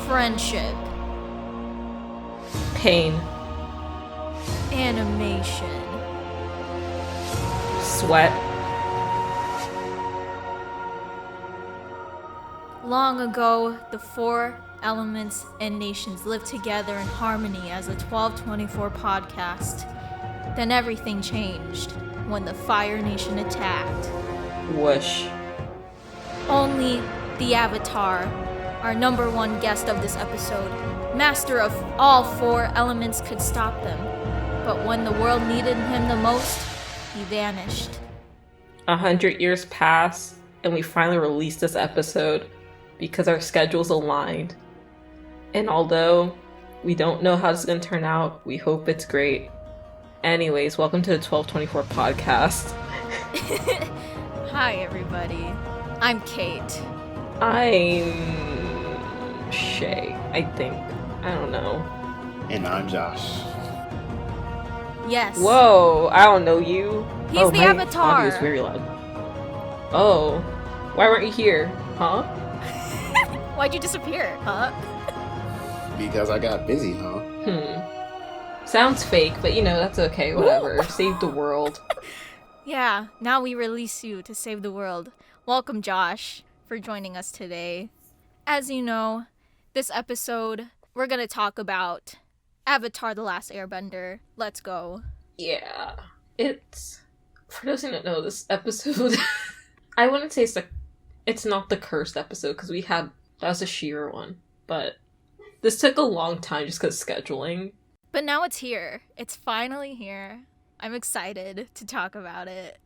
Friendship. Pain. Animation. Sweat. Long ago, the four elements and nations lived together in harmony as a 1224 podcast. Then everything changed when the Fire Nation attacked. Whoosh. Only the Avatar, our number one guest of this episode, master of all four elements, could stop them. But when the world needed him the most, he vanished. 100 years pass, and we finally released this episode because our schedules aligned. And although we don't know how it's going to turn out, we hope it's great. Anyways, welcome to the 1224 podcast. Hi, everybody. I'm Kate. I'm Shay, I think. I don't know. And I'm Josh. Yes. Whoa, I don't know you. He's the Avatar. Audio is very loud. Oh, why weren't you here? Huh? Why'd you disappear, huh? Because I got busy, huh? Sounds fake, but that's okay, whatever. Save the world. Yeah, now we release you to save the world. Welcome, Josh, for joining us today. As you know, this episode, we're gonna talk about Avatar: The Last Airbender. Let's go. Yeah. For those who don't know, this episode, I wouldn't say it's not the cursed episode, because that was a She-Ra one, but this took a long time just because scheduling. But now it's here. It's finally here. I'm excited to talk about it.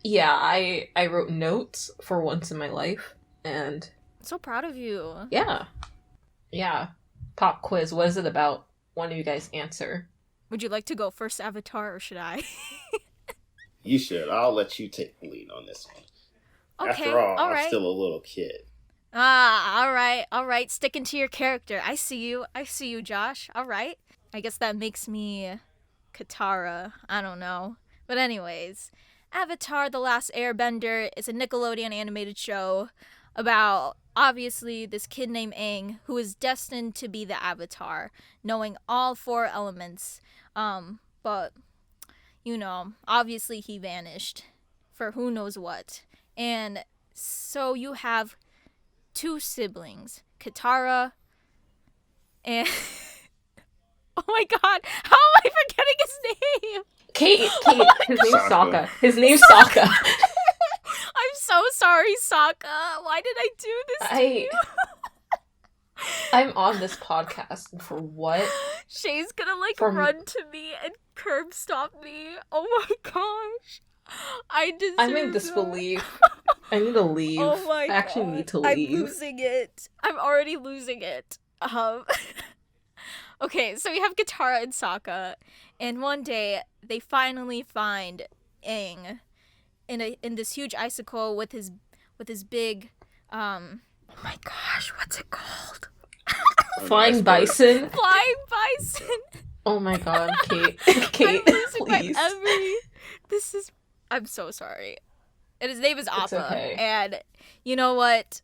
Yeah, I wrote notes for once in my life, and I'm so proud of you. Yeah. Pop quiz, what is it about? One of you guys answer. Would you like to go first, Avatar, or should I? You should. I'll let you take the lead on this one. Okay, After all, right. I'm still a little kid. All right. Sticking to your character. I see you, Josh. All right. I guess that makes me Katara. I don't know. But anyways, Avatar: The Last Airbender is a Nickelodeon animated show about, obviously, this kid named Aang who is destined to be the Avatar, knowing all four elements. But, obviously he vanished for who knows what. And so you have two siblings, Katara and... Oh my god, how am I forgetting his name? Kate, his name's Sokka. Sokka. His name's Sokka. I'm so sorry, Sokka. Why did I do this to you? I'm on this podcast, and for what? Shay's gonna run to me and curb stop me. Oh my gosh. I'm in disbelief. I need to leave. Oh my I actually God. need to leave. I'm losing it. I'm already losing it. Okay, so we have Katara and Sokka, and one day they finally find Aang in this huge icicle with his big oh my gosh, what's it called? Flying bison? Flying bison. Oh my god, Kate. I'm losing please. I'm so sorry. And his name is Appa. It's okay. And you know what?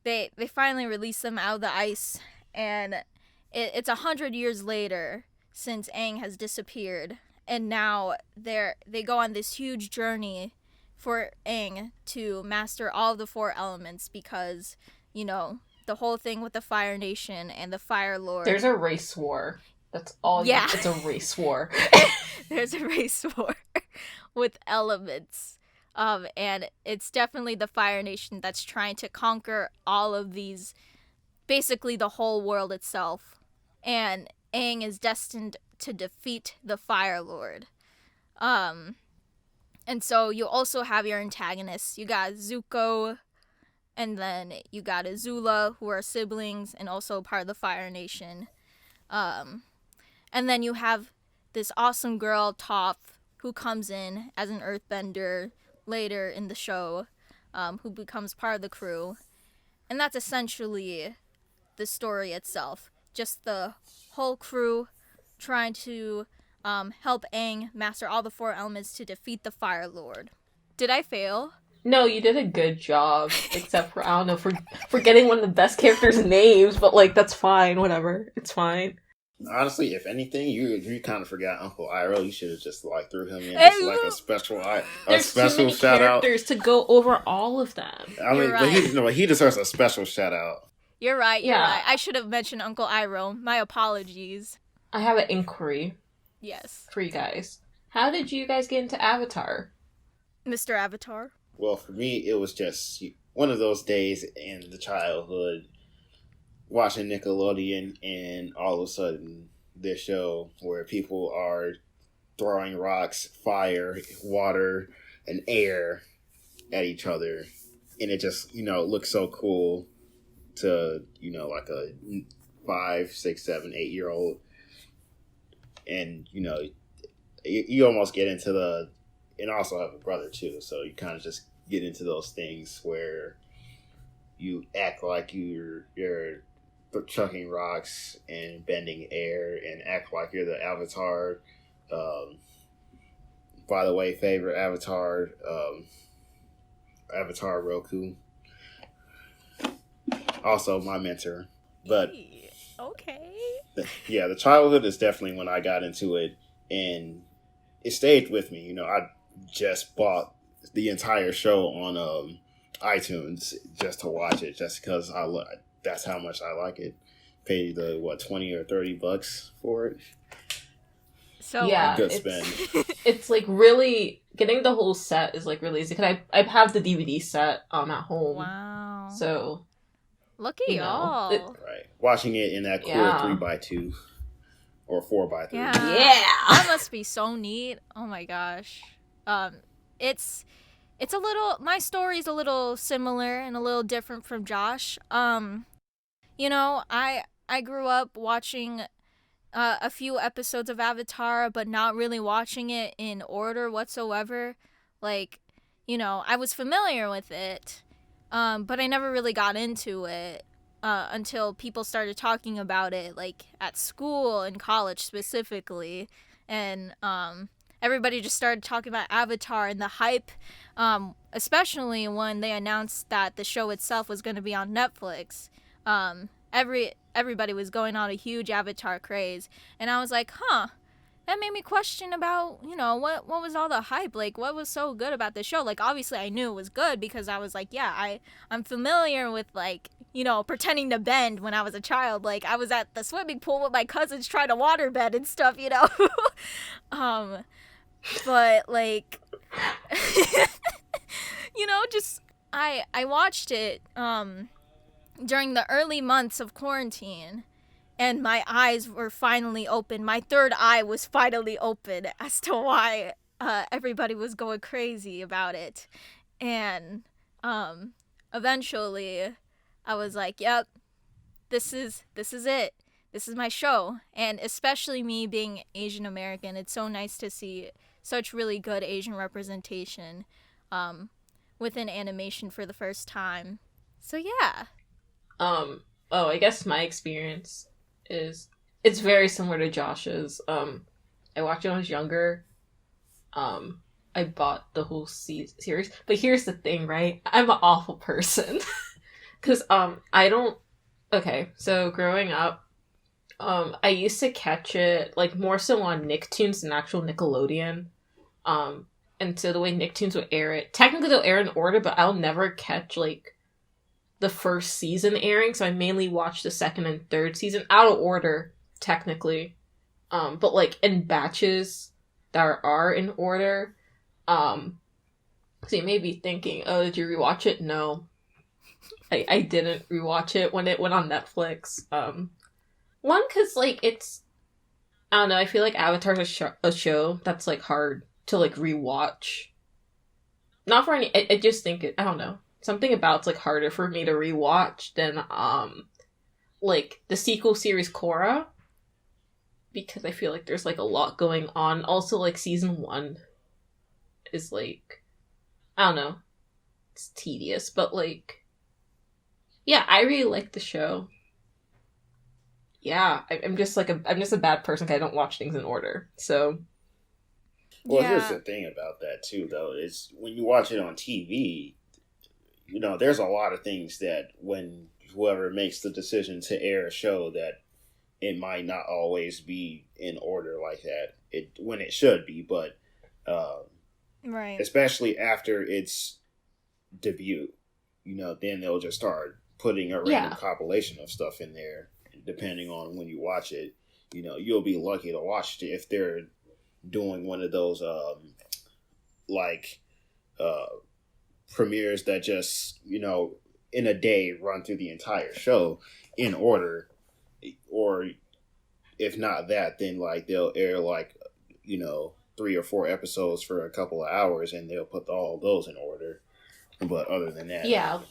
They finally release them out of the ice, and it's 100 years later since Aang has disappeared, and now they go on this huge journey for Aang to master all of the four elements because, the whole thing with the Fire Nation and the Fire Lord. There's a race war. That's all. Yeah. It's a race war. There's a race war with elements. And it's definitely the Fire Nation that's trying to conquer all of these, basically the whole world itself. And Aang is destined to defeat the Fire Lord. And so you also have your antagonists. You got Zuko, and then you got Azula, who are siblings and also part of the Fire Nation. And then you have this awesome girl, Toph, who comes in as an earthbender later in the show, who becomes part of the crew. And that's essentially the story itself. Just the whole crew trying to help Aang master all the four elements to defeat the Fire Lord. Did I fail? No, you did a good job, except for, I don't know, for forgetting one of the best characters' names, but, like, that's fine, whatever. It's fine. Honestly, if anything, you kind of forgot Uncle Iroh. You should have just like threw him in Hey, just like a There's too special many shout out. characters to go over all of them. I You're mean, but right. he deserves a special shout out. You're right. You're Yeah. right. I should have mentioned Uncle Iroh. My apologies. I have an inquiry Yes, for you guys. How did you guys get into Avatar? Mr. Avatar. Well, for me, it was just one of those days in the childhood watching Nickelodeon, and all of a sudden, this show where people are throwing rocks, fire, water, and air at each other, and it just looks so cool to like a 5, 6, 7, 8 year old, and you almost get into the, and I also have a brother too, so you kind of just get into those things where you act like you're chucking rocks and bending air and act like you're the Avatar. By the way, favorite Avatar, Avatar Roku. Also my mentor. But Hey, okay. yeah, the childhood is definitely when I got into it, and it stayed with me. I just bought the entire show on iTunes just to watch it, just because that's how much I like it. Paid the $20 or $30 for it. So Yeah, Good spend. it's like really getting the whole set is like really easy because I have the DVD set at home. Wow. So Look at y'all. Right, watching it in that cool 3x2 or 4x3. Yeah. That must be so neat. Oh my gosh. It's a little, my story's a little similar and a little different from Josh. I grew up watching a few episodes of Avatar, but not really watching it in order whatsoever. Like, I was familiar with it, but I never really got into it until people started talking about it, like at school and college specifically, and everybody just started talking about Avatar and the hype, especially when they announced that the show itself was going to be on Netflix. Everybody was going on a huge Avatar craze, and I was like, that made me question about, what was all the hype, like what was so good about the show. Like, obviously I knew it was good because I was like, yeah, I'm familiar with, like, pretending to bend when I was a child. Like, I was at the swimming pool with my cousins trying to waterbend and stuff, but like just I watched it during the early months of quarantine, and my eyes were finally open. My third eye was finally open as to why everybody was going crazy about it. And eventually I was like, yep, this is it. This is my show. And especially me being Asian American, it's so nice to see such really good Asian representation within animation for the first time. So yeah. I guess my experience is it's very similar to Josh's. I watched it when I was younger. I bought the whole series, but here's the thing, right? I'm an awful person because I don't. Okay, so growing up, I used to catch it like more so on Nicktoons than actual Nickelodeon. And so the way Nicktoons would air it, technically they'll air in order, but I'll never catch like the first season airing, so I mainly watched the second and third season out of order, technically. But like in batches that are in order. So you may be thinking, oh, did you rewatch it? No. I didn't rewatch it when it went on Netflix. One, because like it's, I don't know, I feel like Avatar's a show that's like hard to like rewatch. Not for any, I just think I don't know. Something about it's like harder for me to rewatch than like the sequel series Korra, because I feel like there's like a lot going on. Also, like season 1 is like, I don't know, it's tedious, but like, yeah, I really like the show. Yeah, I'm just a bad person because I don't watch things in order. So Well, here's Yeah. the thing about that too, though. Is when you watch it on TV, there's a lot of things that when whoever makes the decision to air a show that it might not always be in order like that. When it should be, but Right. especially after its debut, then they'll just start putting a random compilation of stuff in there. Depending on when you watch it, you'll be lucky to watch it if they're doing one of those like premieres that just in a day run through the entire show in order, or if not that, then like they'll air like 3 or 4 episodes for a couple of hours and they'll put all those in order. But other than that, no,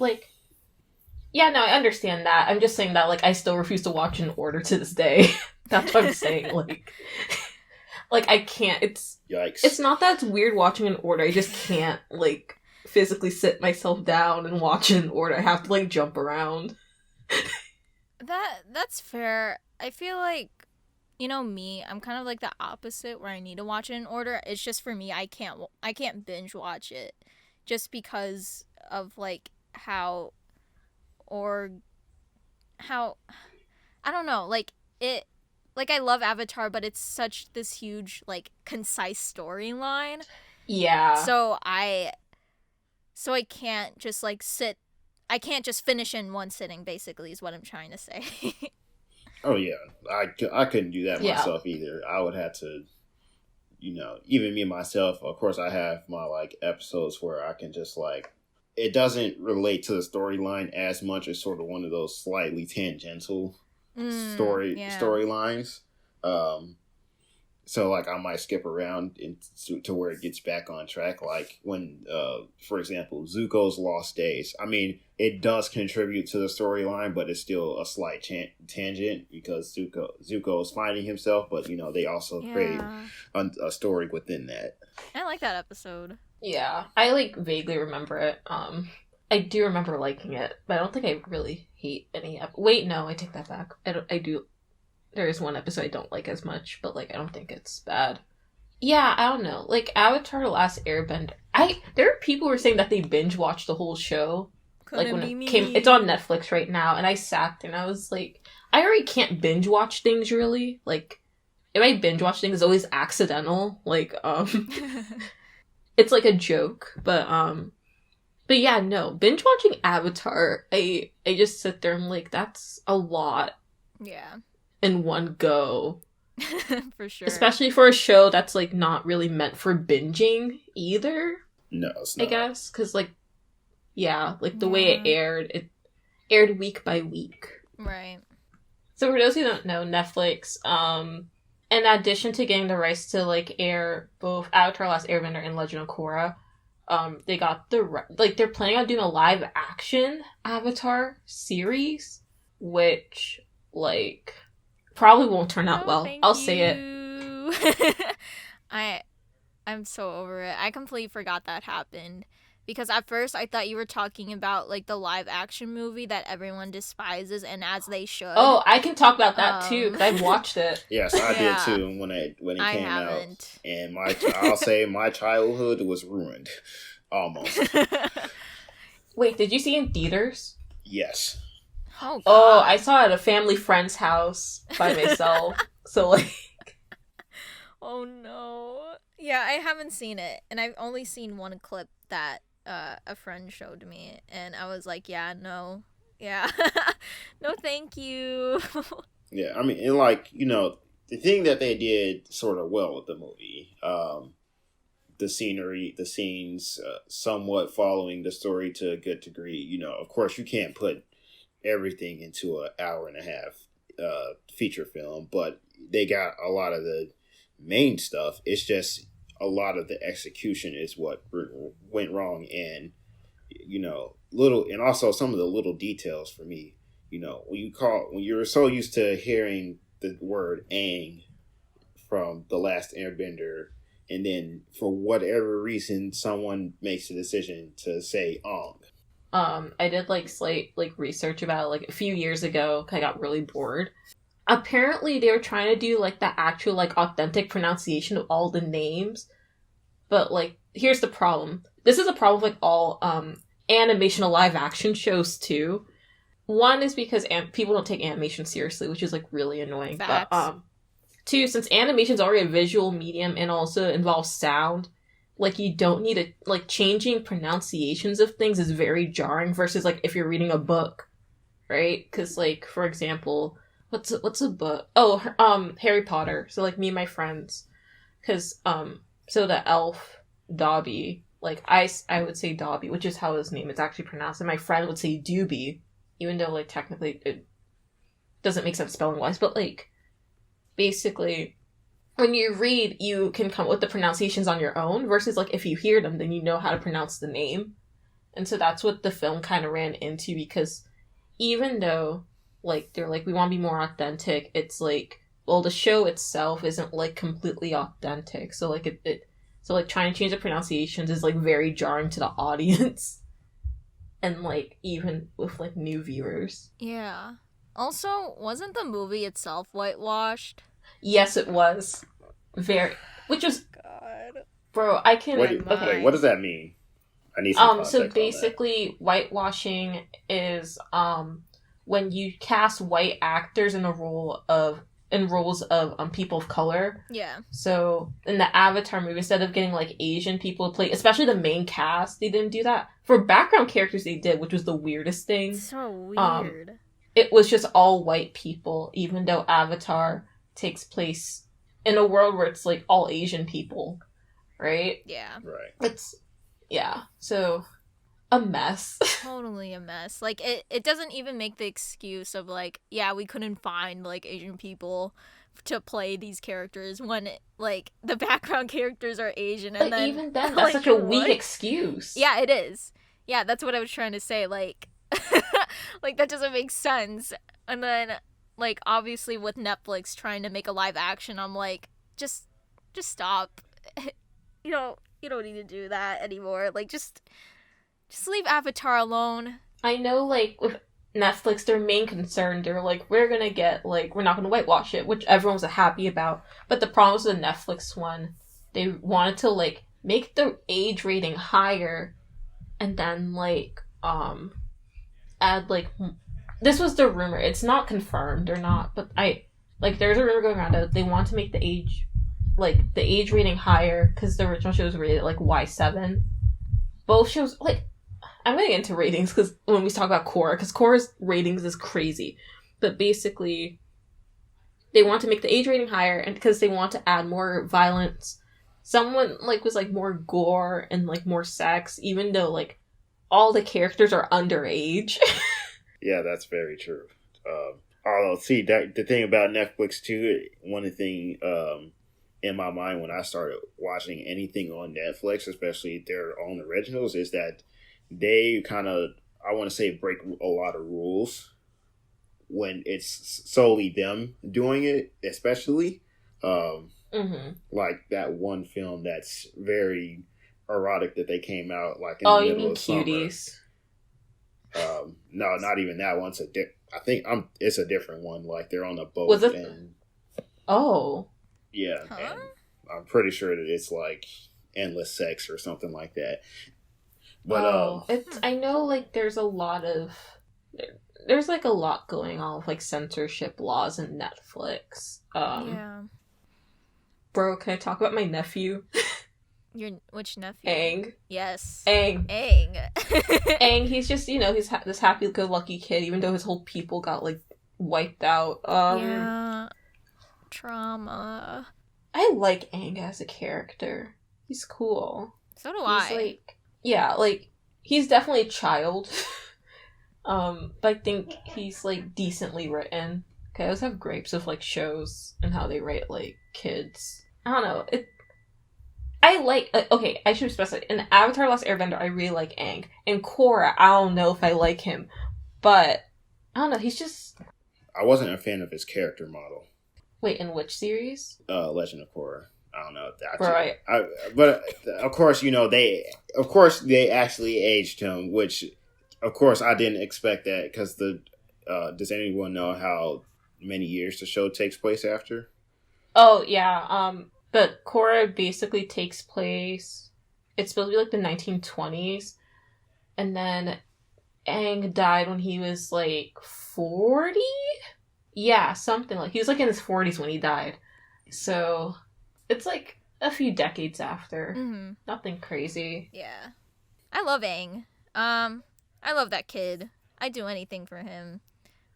I understand that. I'm just saying that like I still refuse to watch in order to this day. That's what I'm saying. Like I can't. Yikes! It's not that it's weird watching in order. I just can't like physically sit myself down and watch it in order. I have to like jump around. That's fair. I feel like me, I'm kind of like the opposite where I need to watch it in order. It's just for me, I can't binge watch it just because of like how I don't know, like it, like I love Avatar, but it's such this huge like concise storyline. Yeah. So I can't just like I can't just finish in one sitting, basically, is what I'm trying to say. Oh yeah, I couldn't do that myself either. I would have to, even me myself. Of course, I have my like episodes where I can just like, it doesn't relate to the storyline as much as sort of one of those slightly tangential storylines. So like I might skip around to where it gets back on track. Like when, for example, Zuko's Lost Days. I mean, it does contribute to the storyline, but it's still a slight tangent because Zuko is finding himself. But they also create a story within that. I like that episode. Yeah, I like vaguely remember it. I do remember liking it, but I don't think I really hate any. Wait, no, I take that back. I do. There is one episode I don't like as much, but like I don't think it's bad. Yeah, I don't know. Like Avatar: The Last Airbender. There are people who are saying that they binge watched the whole show. Couldn't like when be it me. came, it's on Netflix right now, and I sat there and I was like, I already can't binge watch things really. Like if I binge watch things, it's always accidental. Like it's like a joke, but yeah, no, binge watching Avatar. I just sit there and like that's a lot. Yeah. In one go. For sure. Especially for a show that's like not really meant for binging either. No, it's not. I guess because like the way it aired week by week. Right. So for those who don't know, Netflix, in addition to getting the rights to like air both Avatar: Last Airbender and Legend of Korra, they got they're planning on doing a live action Avatar series, which like probably won't turn out well. I'll say it. I'm so over it. I completely forgot that happened. Because at first I thought you were talking about like the live action movie that everyone despises, and as they should. Oh, I can talk about that too because I've watched it. Yes, I did too when it came out, and I'll say my childhood was ruined, almost. Wait, did you see it in theaters? Yes. Oh, I saw it at a family friend's house by myself. So like. Oh no. Yeah, I haven't seen it, and I've only seen one clip that a friend showed me, and I was like, yeah, no, thank you. Yeah, I mean, and like the thing that they did sort of well with the movie, the scenery, the scenes, somewhat following the story to a good degree. Of course, you can't put everything into an hour and a half feature film, but they got a lot of the main stuff. It's just a lot of the execution is what went wrong, and little, and also some of the little details for me. When you're so used to hearing the word Aang from The Last Airbender, and then for whatever reason someone makes a decision to say Ong. I did like slight like research about it, like a few years ago. I got really bored. Apparently they were trying to do like the actual like authentic pronunciation of all the names, But, like, here's the problem. This is a problem with, like, all animation live action shows, too. One is because people don't take animation seriously, which is, like, really annoying. Facts. But, two, since animation's already a visual medium and also involves sound, like, you don't need a, like, changing pronunciations of things is very jarring versus, like, if you're reading a book, right? Because, like, for example, what's a book? Oh, Harry Potter. So, like, me and my friends, because, so the elf, Dobby, like, I would say Dobby, which is how his name is actually pronounced, and my friend would say Doobie, even though, like, technically it doesn't make sense spelling-wise, but, like, basically, when you read, you can come up with the pronunciations on your own, versus, like, if you hear them, then you know how to pronounce the name. And so that's what the film kind of ran into, because even though, like, they're like, we want to be more authentic, it's like, well, the show itself isn't, like, completely authentic. So, like, so, like, trying to change the pronunciations is, like, very jarring to the audience. And, like, even with, like, new viewers. Yeah. Also, wasn't the movie itself whitewashed? Yes, it was. Which was... God. Bro, I can... Wait, what does that mean? I need some context so basically, whitewashing is, when you cast white actors in roles of people of color. Yeah. So in the Avatar movie, instead of getting like Asian people to play, especially the main cast, they didn't do that. For background characters, they did, which was the weirdest thing. So weird. It was just all white people, even though Avatar takes place in a world where it's like all Asian people, right? Yeah. Right. So a mess. Totally a mess. Like, it doesn't even make the excuse of, like, yeah, we couldn't find, like, Asian people to play these characters when, like, the background characters are Asian. And but then, even then, that's like, such a weak excuse. Yeah, it is. Yeah, that's what I was trying to say. Like, like, that doesn't make sense. And then, like, obviously with Netflix trying to make a live action, I'm like, just stop. You don't need to do that anymore. Like, just leave Avatar alone. I know, like, with Netflix, their main concern, they're like, we're not gonna whitewash it, which everyone was happy about. But the problem was with the Netflix one, they wanted to, like, make the age rating higher, and then, like, add, like, this was the rumor. It's not confirmed or not, but there's a rumor going around that they want to make the age rating higher, because the original show was rated, like, Y7. Both shows, like, I'm going to get into ratings because when we talk about Korra, because Korra's ratings is crazy. But basically, they want to make the age rating higher, and because they want to add more violence. Someone, like, was, like, more gore and, like, more sex, even though, like, all the characters are underage. Yeah, that's very true. Although, see, the thing about Netflix, too, one thing in my mind when I started watching anything on Netflix, especially their own originals, is that they kind of, I want to say, break a lot of rules when it's solely them doing it, especially. Like that one film that's very erotic that they came out, like, in the middle of summer. Cuties? No, not even that one. I think it's a different one. Like, they're on a boat. Was it? And, oh. Yeah, Huh? and I'm pretty sure that it's like endless sex or something like that. But I know, like, there's a lot going on with, like, censorship laws in Netflix. Yeah. Bro, can I talk about my nephew? Which nephew? Aang. Yes. Aang. Aang, he's just, he's this happy-go-lucky kid, even though his whole people got, like, wiped out. Yeah. Trauma. I like Aang as a character. He's cool. So do He's I. like, yeah, like, he's definitely a child. But I think he's, like, decently written. Okay, I always have gripes with, like, shows and how they write, like, kids. I don't know. Okay, I should specify. In Avatar Last Airbender, I really like Aang. In Korra, I don't know if I like him. But, I don't know, he's just... I wasn't a fan of his character model. Wait, in which series? Legend of Korra. I don't know. Right. But, of course, they actually aged him, which, of course, I didn't expect that, because does anyone know how many years the show takes place after? Oh, yeah, But Korra basically takes place, it's supposed to be like the 1920s, and then Aang died when he was like 40? Yeah, something like, he was like in his 40s when he died. So it's like a few decades after. Mm-hmm. Nothing crazy. Yeah. I love Aang. I love that kid. I'd do anything for him.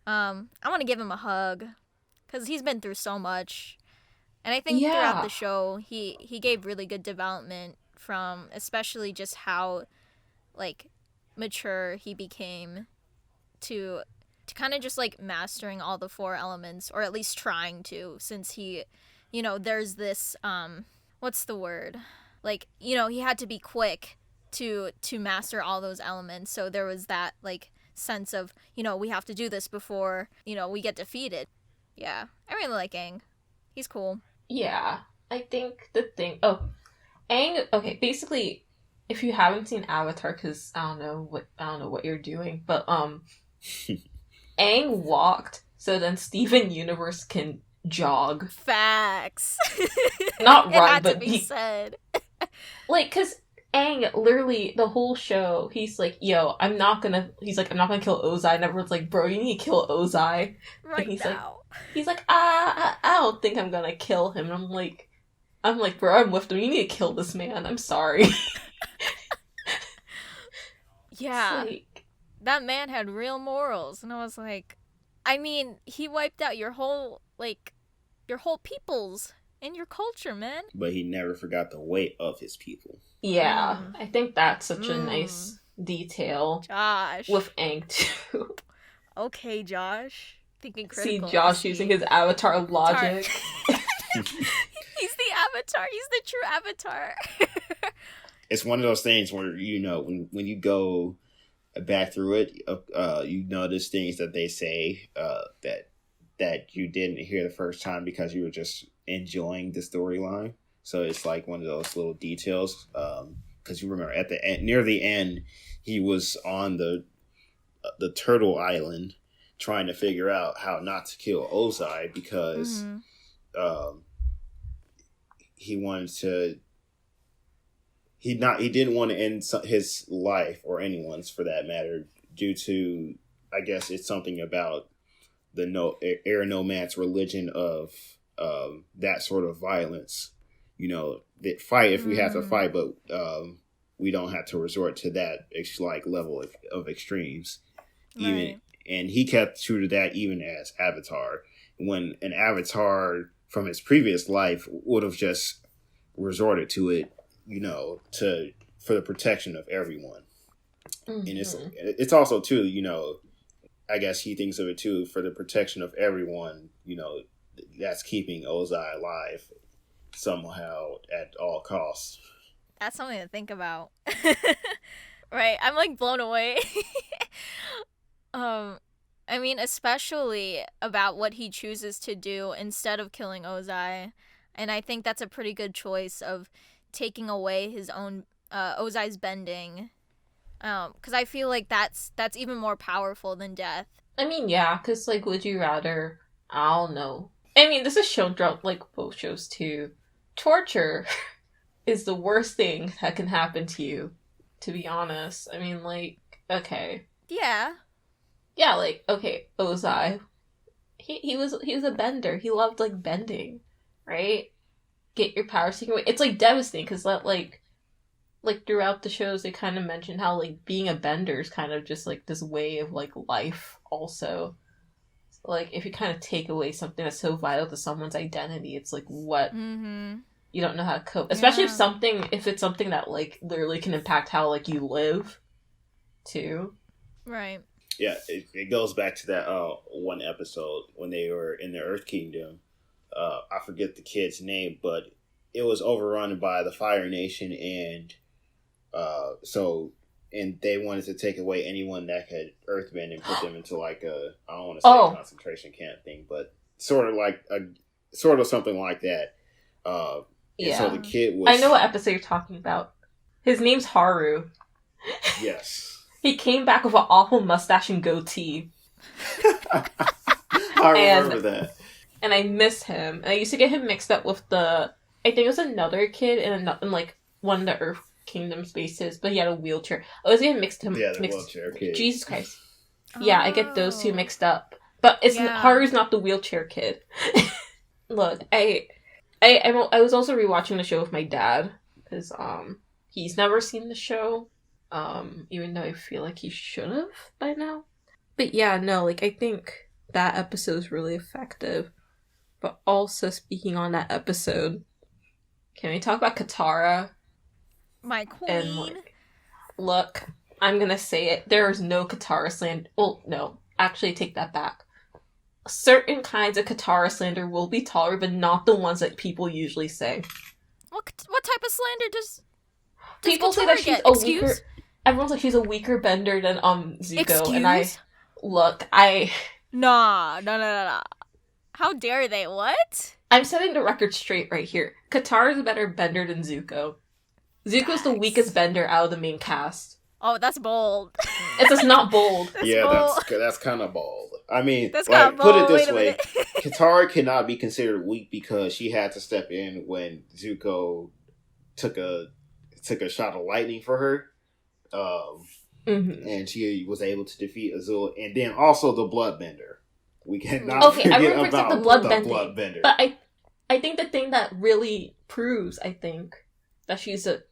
I want to give him a hug because he's been through so much. And I think throughout the show, he gave really good development from especially just how, like, mature he became to kind of just, like, mastering all the 4 elements, or at least trying to, since he, you know, there's this, what's the word? Like, you know, he had to be quick to master all those elements, so there was that, like, sense of, you know, we have to do this before, you know, we get defeated. Yeah, I really like Aang. He's cool. Yeah, I think the thing... Oh, Aang... Okay, basically, if you haven't seen Avatar, because I don't know what you're doing, but, Aang walked so then Steven Universe can jog. Facts. Not it run, had but to be said. Like, because Aang, literally, the whole show, he's like, yo, I'm not gonna kill Ozai, and everyone's like, bro, you need to kill Ozai. Right and now. He's like, I don't think I'm gonna kill him. And I'm like, bro, I'm with him. You need to kill this man. I'm sorry. Yeah. Like, that man had real morals. And I was like, I mean, he wiped out your whole peoples and your culture, man. But he never forgot the weight of his people. Yeah, I think that's such a nice detail. Josh. With Aang, too. Okay, Josh. Thinking critical. See Josh using his avatar logic. He's the avatar. He's the true avatar. It's one of those things where, you know, when you go back through it, you notice things that they say that you didn't hear the first time because you were just enjoying the storyline. So it's like one of those little details. Because you remember at the end, near the end, he was on the Turtle Island trying to figure out how not to kill Ozai because he wanted to. He didn't want to end his life, or anyone's for that matter, due to, I guess it's something about the air nomad's religion of that sort of violence. You know, that fight if we have to fight, but we don't have to resort to that like level of extremes. Right. Even, and he kept true to that even as Avatar. When an Avatar from his previous life would have just resorted to it, you know, for the protection of everyone. Mm-hmm. And it's also too, you know, I guess he thinks of it too, for the protection of everyone, you know, that's keeping Ozai alive somehow at all costs. That's something to think about. Right, I'm like blown away. I mean, especially about what he chooses to do instead of killing Ozai. And I think that's a pretty good choice of taking away his own Ozai's bending. Because I feel like that's even more powerful than death. I mean, yeah, because, like, would you rather... I don't know. I mean, this is shown throughout, like, both shows, too. Torture is the worst thing that can happen to you, to be honest. I mean, like, okay. Yeah. Yeah, like, okay, Ozai. He was a bender. He loved, like, bending, right? Get your powers taken away. It's, like, devastating, because that, like, throughout the shows, they kind of mention how, like, being a bender is kind of just, like, this way of, like, life, also. So, like, if you kind of take away something that's so vital to someone's identity, it's, like, what? Mm-hmm. You don't know how to cope. Especially if it's something that, like, literally can impact how, like, you live, too. Right. Yeah, it goes back to that one episode when they were in the Earth Kingdom. I forget the kid's name, but it was overrun by the Fire Nation, and and they wanted to take away anyone that could earthbend and put them into like a, I don't want to say a concentration camp thing, but sort of something like that. Yeah. So the kid was. I know what episode you're talking about. His name's Haru. Yes. He came back with an awful mustache and goatee. I remember that. And I miss him. And I used to get him mixed up with the I think it was another kid in like one of the Earth Kingdom spaces, but he had a wheelchair. I was gonna mix him. Yeah, the wheelchair kid. Jesus Christ. Yeah, I get those two Oh. mixed up. But it's Yeah. Haru's not the wheelchair kid. Look, I was also rewatching the show with my dad because he's never seen the show, even though I feel like he should have by now. But yeah, no, like I think that episode is really effective. But also speaking on that episode, can we talk about Katara? My queen. And like, look, I'm gonna say it. There is no Katara slander. Well, no, actually, take that back. Certain kinds of Katara slander will be tolerated, but not the ones that people usually say. What type of slander does People say Katara that she's get? a Excuse? weaker. Everyone's like she's a weaker bender than Zuko, Excuse? and Nah. How dare they? What? I'm setting the record straight right here. Katara's a better bender than Zuko. Zuko's the weakest bender out of the main cast. Oh, that's bold. It's just not bold. That's kind of bold. I mean, That's like, kinda put it bold. this Wait a way: minute. Katara cannot be considered weak because she had to step in when Zuko took a shot of lightning for her, and she was able to defeat Azul, and then also the Bloodbender. We cannot forget everyone about the Bloodbender. But I think the thing that really proves, I think, that she's a...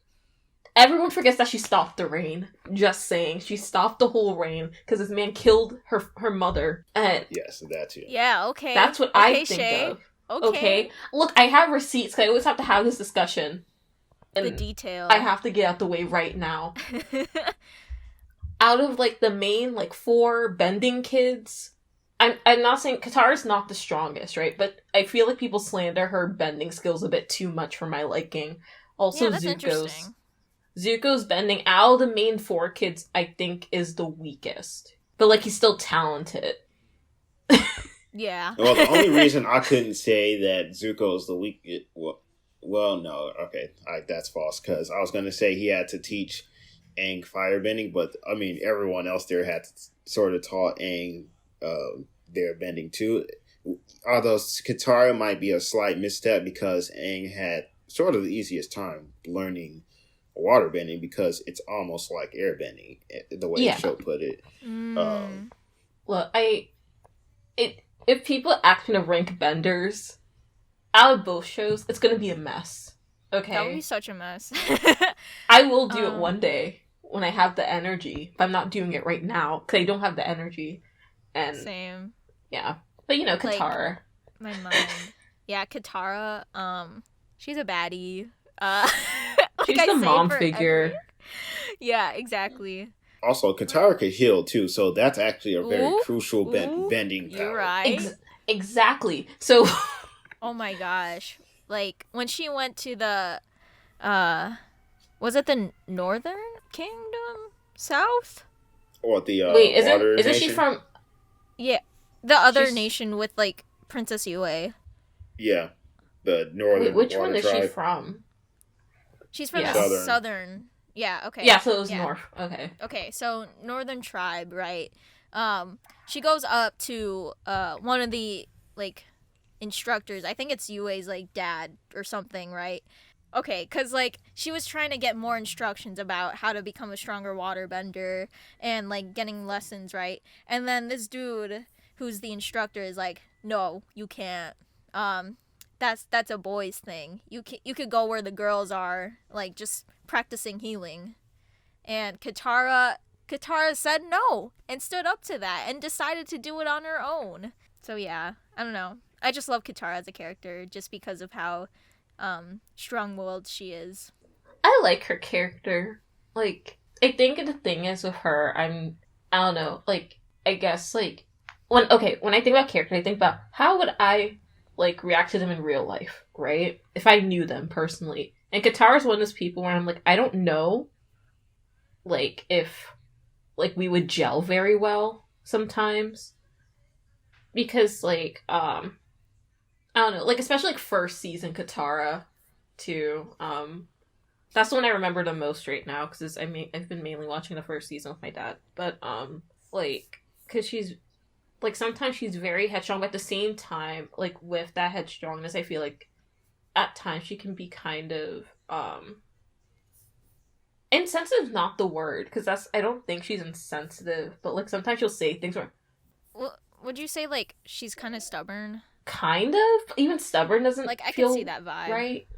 Everyone forgets that she stopped the rain. Just saying. She stopped the whole rain because this man killed her mother. And yes, that too. Yeah, okay. that's what I think of. Okay. Look, I have receipts because I always have to have this discussion. And The detail. I have to get out the way right now. Out of, like, the main, like, 4 bending kids... I'm not saying Katara's not the strongest, right? But I feel like people slander her bending skills a bit too much for my liking. Also, Yeah, that's interesting. Zuko's bending out of the main 4 kids, I think, is the weakest. But, like, he's still talented. Yeah. Well, the only reason I couldn't say that Zuko is the weakest... Well, no, okay. That's false, because I was going to say he had to teach Aang firebending, but, I mean, everyone else there had to sort of taught Aang their bending too. Although Katara might be a slight misstep because Aang had sort of the easiest time learning water bending because it's almost like air bending, the way the show put it. Look, if people ask me to rank benders out of both shows, it's gonna be a mess. Okay, That would be such a mess. I will do it one day when I have the energy, but I'm not doing it right now because I don't have the energy. And Same. yeah, but you know, Katara. My mind. Yeah, Katara. She's a baddie. She's the mom figure. Yeah, exactly. Also, Katara could heal too, so that's actually a very crucial bending power. You're right. Exactly. So, oh my gosh! Like when she went to the, was it the Northern Kingdom? South? Or the wait, isn't she from? Yeah, the other nation with like Princess Yue. Yeah, the Northern. Wait, which one is tribe. she from? She's from the southern. Yeah. Okay. Yeah, so it was north. Okay. Okay, so Northern Tribe, right? She goes up to one of the like instructors. I think it's Yue's like dad or something, right? Okay, because, like, she was trying to get more instructions about how to become a stronger waterbender and, like, getting lessons, right? And then this dude, who's the instructor, is like, no, you can't. That's a boys thing. You could go where the girls are, like, just practicing healing. And Katara said no and stood up to that and decided to do it on her own. So, yeah, I don't know. I just love Katara as a character just because of how... strong-willed she is. I like her character. Like, I think the thing is with her, I don't know, like, I guess, like, when I think about character, I think about how would I, like, react to them in real life, right? If I knew them personally. And Katara's one of those people where I'm like, I don't know, like, if, like, we would gel very well sometimes. Because, like, I don't know, like, especially, like, first season Katara, too. That's the one I remember the most right now, because I've been mainly watching the first season with my dad. But, like, because she's, like, sometimes she's very headstrong, but at the same time, like, with that headstrongness, I feel like at times she can be kind of insensitive is not the word, because I don't think she's insensitive, but like sometimes she'll say things where would you say like she's kind of stubborn? Kind of. Even stubborn doesn't like I feel can see that vibe. Right?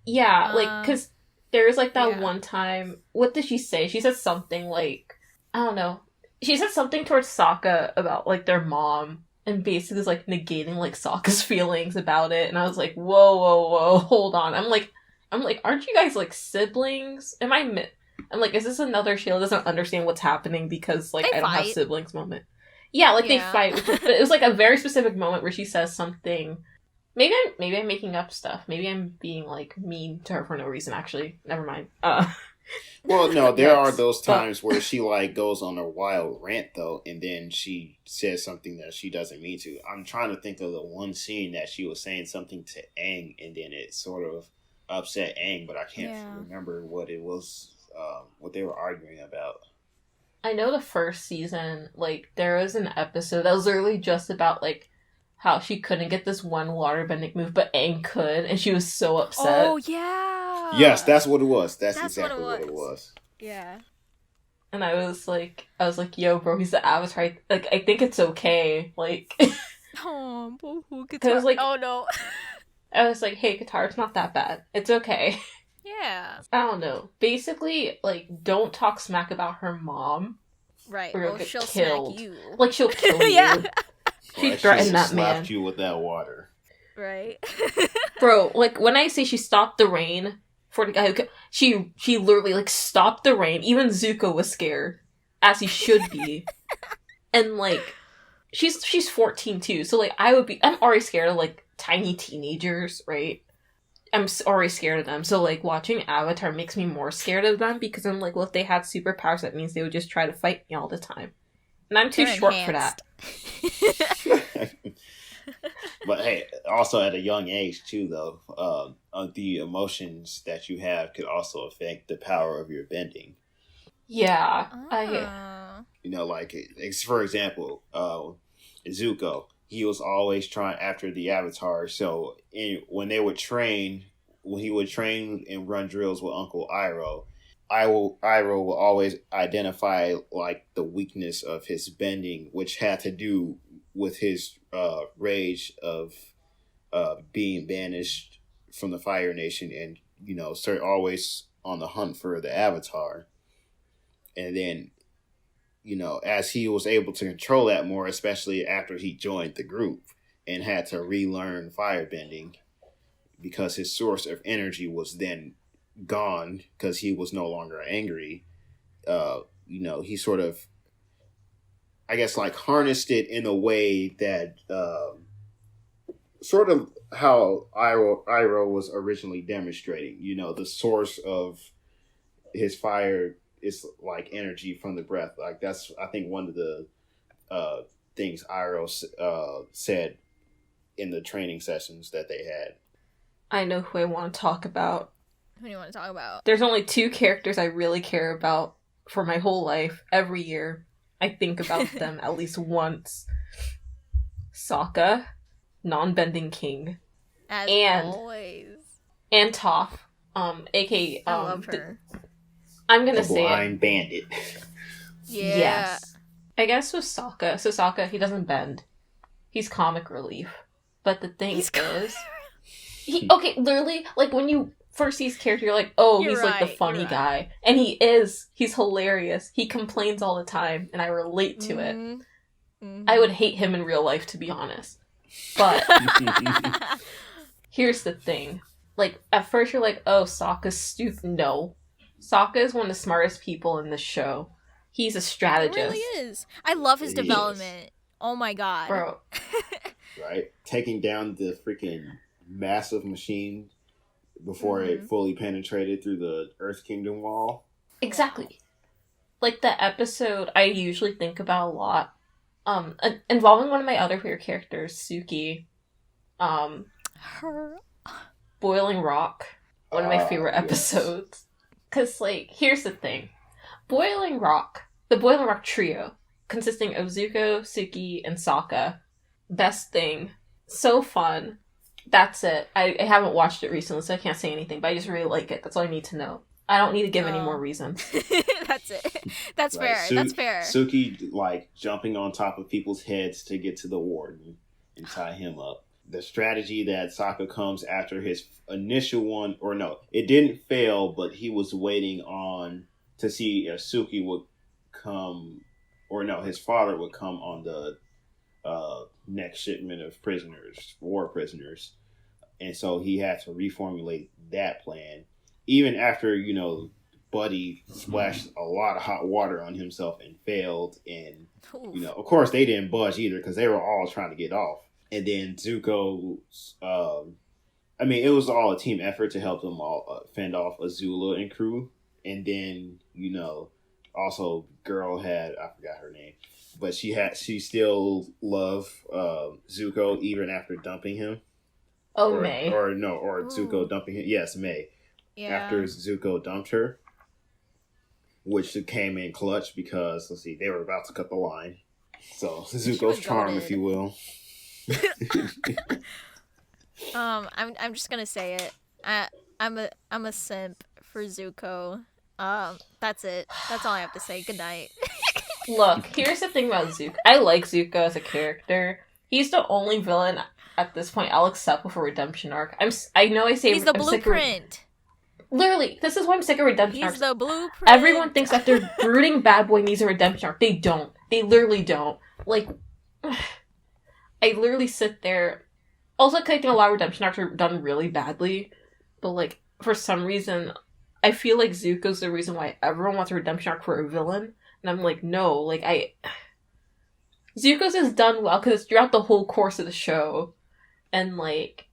Yeah, like because there's like that one time. What did she say? She said something like, I don't know. She said something towards Sokka about like their mom, and basically was like negating like Sokka's feelings about it. And I was like, whoa, hold on. I'm like, aren't you guys like siblings? I'm like, is this another Sheila doesn't understand what's happening because like I don't have siblings moment? Yeah, like they fight, but it was like a very specific moment where she says something. Maybe I'm making up stuff. Maybe I'm being like mean to her for no reason. Actually, never mind. Well, no, there are those times where she like goes on a wild rant though, and then she says something that she doesn't mean to. I'm trying to think of the one scene that she was saying something to Aang, and then it sort of upset Aang, but I can't remember what it was, what they were arguing about. I know the first season, like, there was an episode that was literally just about, like, how she couldn't get this one waterbending move, but Aang could, and she was so upset. Oh, yeah! Yes, that's what it was. That's exactly what it was. Yeah. And I was like, yo, bro, he's the Avatar. Like, I think it's okay. Like... Oh, Katara. Like, oh, no. I was like, hey, Katara, it's not that bad. It's okay. Yeah. I don't know. Basically, like, don't talk smack about her mom. Right. Or you'll get she'll killed. smack you. Like, she'll kill you. Yeah. She threatened that man. Slapped you with that water. Right. Bro, like, when I say she stopped the rain for the guy who... She literally, like, stopped the rain. Even Zuko was scared. As he should be. And, like, she's 14, too. So, like, I'm already scared of, like, tiny teenagers, right? I'm already scared of them. So, like, watching Avatar makes me more scared of them because I'm like, well, if they had superpowers, that means they would just try to fight me all the time. And I'm too short for that. But hey, also at a young age, too, though, the emotions that you have could also affect the power of your bending. Yeah. You know, like, for example, Zuko. He was always trying after the Avatar. So when he would train and run drills with Uncle Iroh, Iroh will always identify like the weakness of his bending, which had to do with his rage of being banished from the Fire Nation, and always on the hunt for the Avatar. And then, as he was able to control that more, especially after he joined the group and had to relearn firebending because his source of energy was then gone because he was no longer angry. He sort of, I guess, like harnessed it in a way that sort of how Iroh was originally demonstrating. The source of his fire is like energy from the breath. Like that's, I think, one of the things Iroh said in the training sessions that they had. I know who I want to talk about. Who do you want to talk about? There's only two characters I really care about for my whole life. Every year, I think about them at least once. Sokka, non-bending king, As always, and Toph, aka I love her. I'm gonna the say blind bandit. Yeah. Yes. I guess with Sokka. So Sokka, he doesn't bend. He's comic relief. But the thing is, literally, like when you first see his character, you're like, oh, he's like the funny guy. And he is. He's hilarious. He complains all the time, and I relate to it. Mm-hmm. I would hate him in real life, to be honest. But here's the thing. Like, at first you're like, oh, Sokka's stupid. No. Sokka is one of the smartest people in this show. He's a strategist. He really is. I love his development. Oh my god. Bro. Right? Taking down the freaking massive machine before it fully penetrated through the Earth Kingdom wall. Exactly. Like, the episode I usually think about a lot, involving one of my other favorite characters, Suki. Her. Boiling Rock. One of my favorite episodes. Because, like, here's the thing. The Boiling Rock trio, consisting of Zuko, Suki, and Sokka. Best thing. So fun. That's it. I haven't watched it recently, so I can't say anything, but I just really like it. That's all I need to know. I don't need to give any more reasons. That's it. That's Right. fair. That's fair. Suki, like, jumping on top of people's heads to get to the warden and tie him up. The strategy that Sokka comes after his initial one, or no, it didn't fail, but he was waiting on to see if Suki would come, or no, his father would come on the next shipment of prisoners, war prisoners. And so he had to reformulate that plan. Even after, Buddy splashed a lot of hot water on himself and failed. And, of course, they didn't budge either because they were all trying to get off. And then Zuko, it was all a team effort to help them all fend off Azula and crew. And then, also girl had, I forgot her name, but she still loved Zuko even after dumping him. Oh, May. Or Zuko dumping him. Yes, May. Yeah. After Zuko dumped her, which came in clutch because, let's see, they were about to cut the line. So, Zuko's charm, if you will. I'm just gonna say it. I'm a simp for Zuko. That's it. That's all I have to say. Good night. Look, here's the thing about Zuko. I like Zuko as a character. He's the only villain at this point I'll accept with a redemption arc. I know I say he's the blueprint. Literally, this is why I'm sick of redemption arcs. He's the blueprint. Everyone thinks that their brooding bad boy needs a redemption arc. They don't. They literally don't. Like, I literally sit there. Also, I think a lot of redemption arcs are done really badly. But, like, for some reason, I feel like Zuko's the reason why everyone wants a redemption arc for a villain. And I'm like, no. Like, Zuko's is done well because it's throughout the whole course of the show. And, like,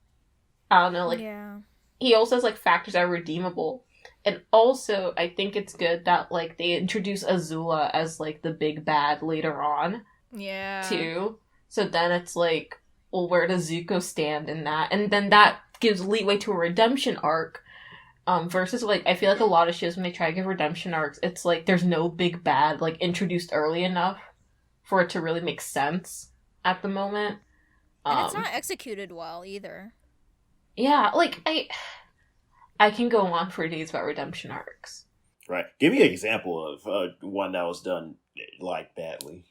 I don't know, like, yeah. He also has, like, factors that are redeemable. And also, I think it's good that, like, they introduce Azula as, like, the big bad later on. Yeah. Too. So then it's like, well, where does Zuko stand in that? And then that gives leeway to a redemption arc. Versus, like, I feel like a lot of shows, when they try to give redemption arcs, it's like there's no big bad, like, introduced early enough for it to really make sense at the moment. And it's not executed well, either. Yeah, like, I can go on for days about redemption arcs. Right. Give me an example of one that was done, like, badly.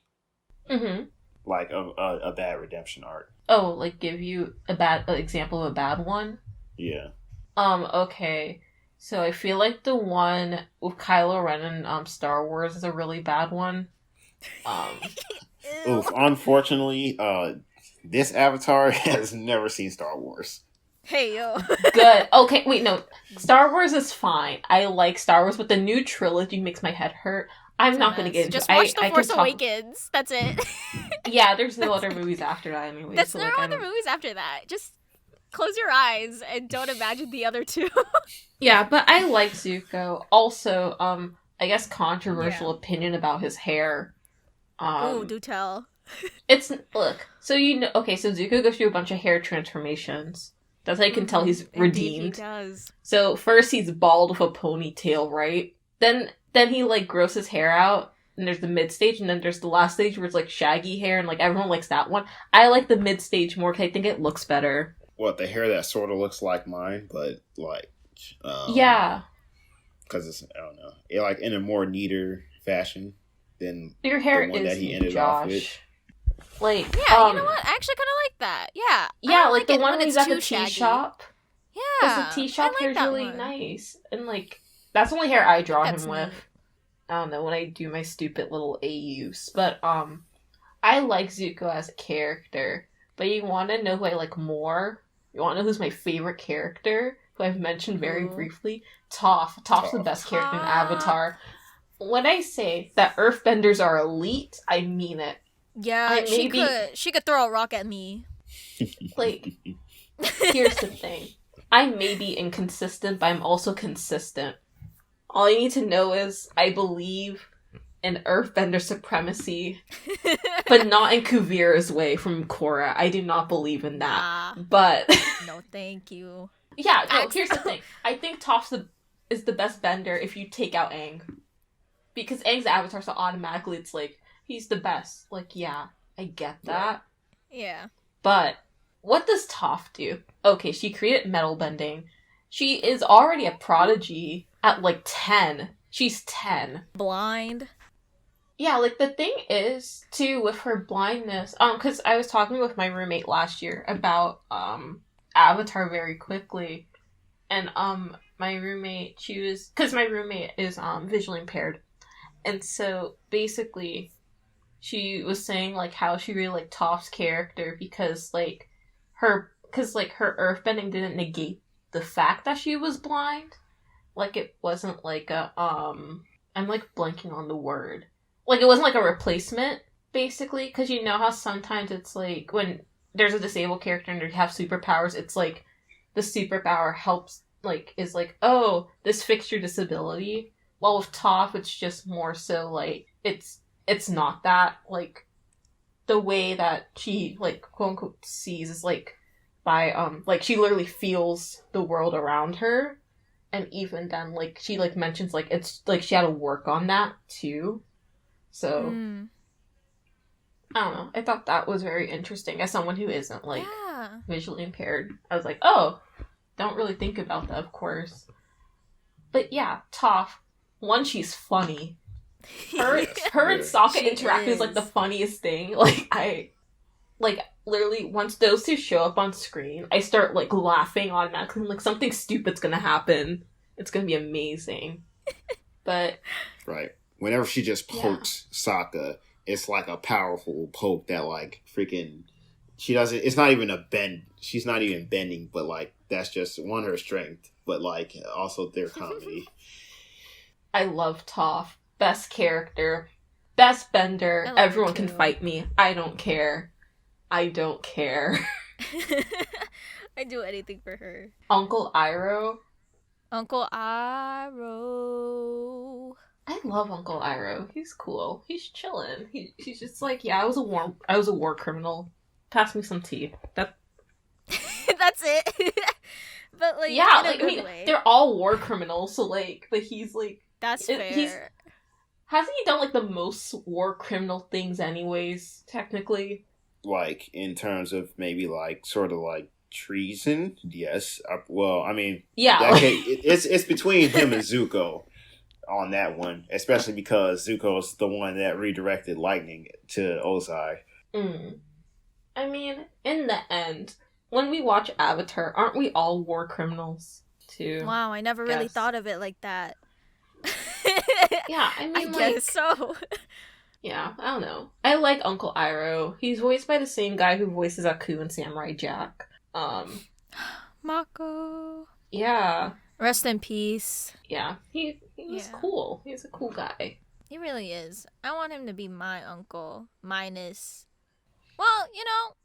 Mm-hmm. Like, a bad redemption arc. Oh, like, give you an example of a bad one? Yeah. Okay. So I feel like the one with Kylo Ren and Star Wars is a really bad one. Oof, unfortunately, this avatar has never seen Star Wars. Hey, yo. Good. Okay, wait, no. Star Wars is fine. I like Star Wars, but the new trilogy makes my head hurt. I'm not going to get into it. Just watch The Force Awakens. That's it. Yeah, there's no other movies after that anyway. There's no other movies after that. Just close your eyes and don't imagine the other two. Yeah, but I like Zuko. Also, I guess controversial opinion about his hair. Oh, do tell. Look, so so Zuko goes through a bunch of hair transformations. That's how you can tell he's redeemed. Indeed, he does. So first he's bald with a ponytail, right? Then he, like, grows his hair out, and there's the mid-stage, and then there's the last stage where it's, like, shaggy hair, and, like, everyone likes that one. I like the mid-stage more because I think it looks better. What, the hair that sort of looks like mine, but, like... yeah. Because it's, I don't know, like, in a more neater fashion than your hair the one is that he ended off with. Like, yeah, you know what? I actually kind of like that. Yeah. Yeah, like the one when he's at the tea shaggy. shop. Yeah. Because the tea shop hair is really nice. And, like, that's the only hair I draw him with. I don't know, when I do my stupid little AUs. But, I like Zuko as a character. But you want to know who I like more? You want to know who's my favorite character? Who I've mentioned very briefly? Toph. Toph's the best character in Avatar. When I say that Earthbenders are elite, I mean it. Yeah, she could throw a rock at me. Like, here's the thing. I may be inconsistent, but I'm also consistent. All you need to know is I believe in Earthbender supremacy, but not in Kuvira's way from Korra. I do not believe in that. But no, thank you. Yeah, no, here's the thing. I think Toph is the best bender if you take out Aang. Because Aang's avatar, so automatically it's like, he's the best. Like, yeah, I get that. Yeah. But what does Toph do? Okay, she created metal bending. She is already a prodigy at, like, 10. She's 10. Blind. Yeah, like, the thing is, too, with her blindness, because I was talking with my roommate last year about, Avatar very quickly, and, my roommate, because my roommate is, visually impaired, and so, basically, she was saying, like, how she really liked Toph's character, because, like, her earthbending didn't negate the fact that she was blind. Like, it wasn't, like, I'm, like, blanking on the word. Like, it wasn't, like, a replacement, basically, because you know how sometimes it's, like, when there's a disabled character and they have superpowers, it's, like, the superpower helps, like, is, like, oh, this fixed your disability. While with Toph, it's just more so, like, it's not that, like, the way that she, like, quote-unquote, sees is, like, by, like, she literally feels the world around her, and even then, like, she, like, mentions, like, it's, like, she had to work on that, too. So, I don't know. I thought that was very interesting as someone who isn't, like, visually impaired. I was like, oh, don't really think about that, of course. But yeah, Toph, one, she's funny. Her and Sokka interacting is, like, the funniest thing. Like, literally, once those two show up on screen, I start, like, laughing automatically. I'm like, something stupid's gonna happen. It's gonna be amazing. But... Right. Whenever she just pokes Sokka, it's like a powerful poke that, like, freaking... She doesn't... It's not even a bend. She's not even bending, but, like, that's just, one, her strength, but, like, also their comedy. I love Toph. Best character. Best bender. Everyone can fight me. I don't care. I don't care. I'd do anything for her. Uncle Iroh. Uncle Iroh. I love Uncle Iroh. He's cool. He's chilling. He's just like, yeah, I was a war criminal. Pass me some tea. That's it. But, like, yeah, in a like, good I mean, way. they're all war criminals, so, like, but he's like, that's fair. Hasn't he done, like, the most war criminal things anyways, technically? Like, in terms of maybe, like, sort of, like, treason? Yes. Well, I mean... Yeah. Okay, it's between him and Zuko on that one. Especially because Zuko's the one that redirected lightning to Ozai. I mean, in the end, when we watch Avatar, aren't we all war criminals, too? Wow, I never really thought of it like that. Yeah, I mean, I guess so. Yeah, I don't know. I like Uncle Iroh. He's voiced by the same guy who voices Aku in Samurai Jack. Mako. Yeah. Rest in peace. Yeah, he was cool. He's a cool guy. He really is. I want him to be my uncle. Minus... Well, you know...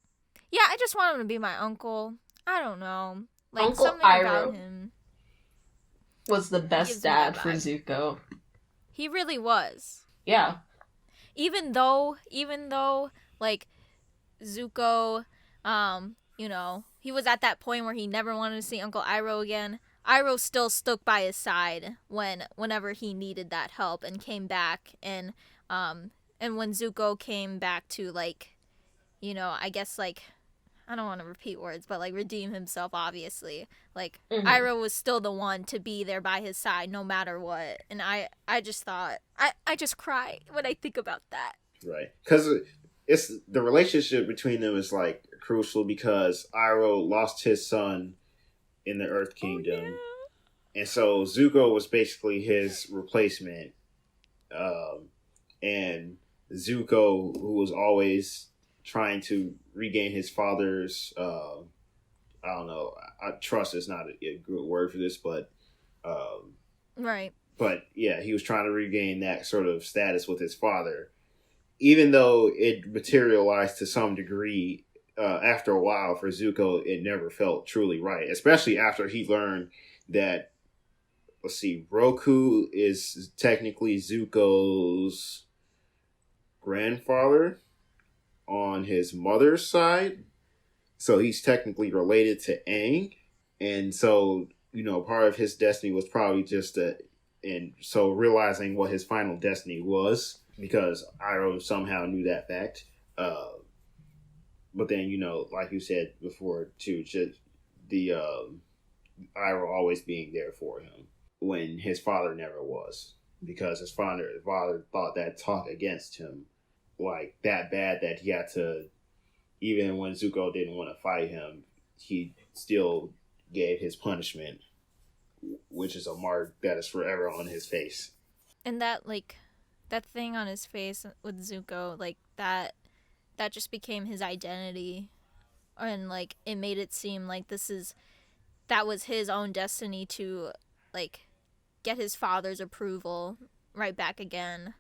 Yeah, I just want him to be my uncle. I don't know. Like, Uncle something Iroh about him was the best dad for Zuko. He really was. Yeah. Even though, like, Zuko, you know, he was at that point where he never wanted to see Uncle Iroh again. Iroh still stuck by his side whenever he needed that help and came back. And when Zuko came back to, like, you know, I guess, like, I don't want to repeat words, but, like, redeem himself, obviously. Like, Iroh was still the one to be there by his side no matter what. And I just thought, I just cry when I think about that. Right. Because it's the relationship between them is, like, crucial because Iroh lost his son in the Earth Kingdom. Oh, yeah. And so Zuko was basically his replacement. And Zuko, who was always trying to regain his father's, I don't know, trust is not a good word for this, but... right. But, yeah, he was trying to regain that sort of status with his father. Even though it materialized to some degree, after a while for Zuko, it never felt truly right. Especially after he learned that, let's see, Roku is technically Zuko's grandfather on his mother's side. So he's technically related to Aang. And so, you know, part of his destiny was probably just and so realizing what his final destiny was, because Iroh somehow knew that fact. But But then, like you said before too, just the Iroh always being there for him when his father never was, because his father thought that talk against him like that bad that he had to, even when Zuko didn't want to fight him, he still gave his punishment, which is a mark that is forever on his face. And that thing on his face with Zuko, that just became his identity, and it made it seem like that was his own destiny to get his father's approval right back again.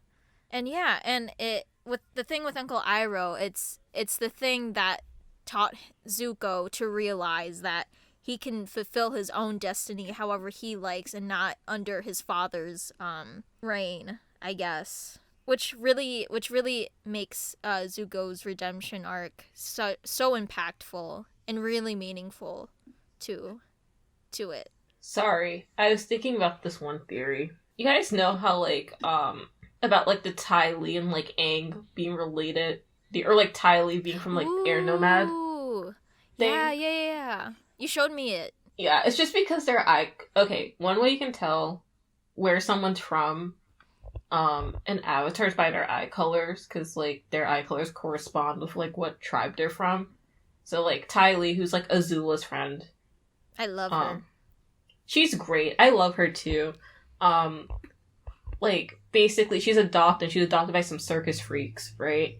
And yeah, and it with the thing with Uncle Iroh, it's the thing that taught Zuko to realize that he can fulfill his own destiny however he likes and not under his father's reign, I guess. Which really makes Zuko's redemption arc so impactful and really meaningful to it. Sorry, I was thinking about this one theory. You guys know how about the Ty Lee and Aang being related, or Ty Lee being from Air Nomad thing. Yeah. You showed me it. Yeah, it's just because their eye. Okay, one way you can tell where someone's from, in avatars by their eye colors, because their eye colors correspond with what tribe they're from. So Ty Lee, who's Azula's friend. I love her. She's great. I love her too. Basically, she's adopted by some circus freaks, right?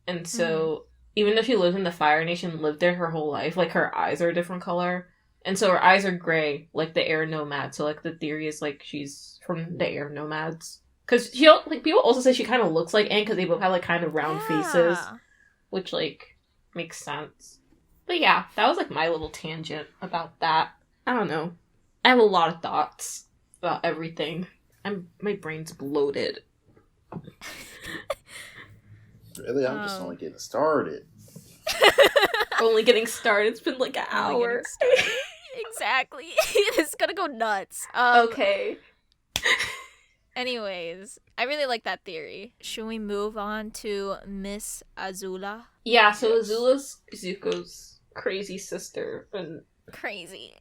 And so, even though she lived in the Fire Nation, lived there her whole life, her eyes are a different color. And so her eyes are gray, like the Air Nomad. So, the theory is, she's from the Air Nomads. Because, people also say she kind of looks like Aang, because they both have, kind of round faces. Which, makes sense. But yeah, that was, my little tangent about that. I don't know. I have a lot of thoughts about everything. My brain's bloated. Really? I'm just only getting started. Only getting started? It's been an hour. Exactly. It's gonna go nuts. Okay. Anyways, I really like that theory. Should we move on to Miss Azula? Yeah, so Azula's Zuko's crazy sister. And crazy.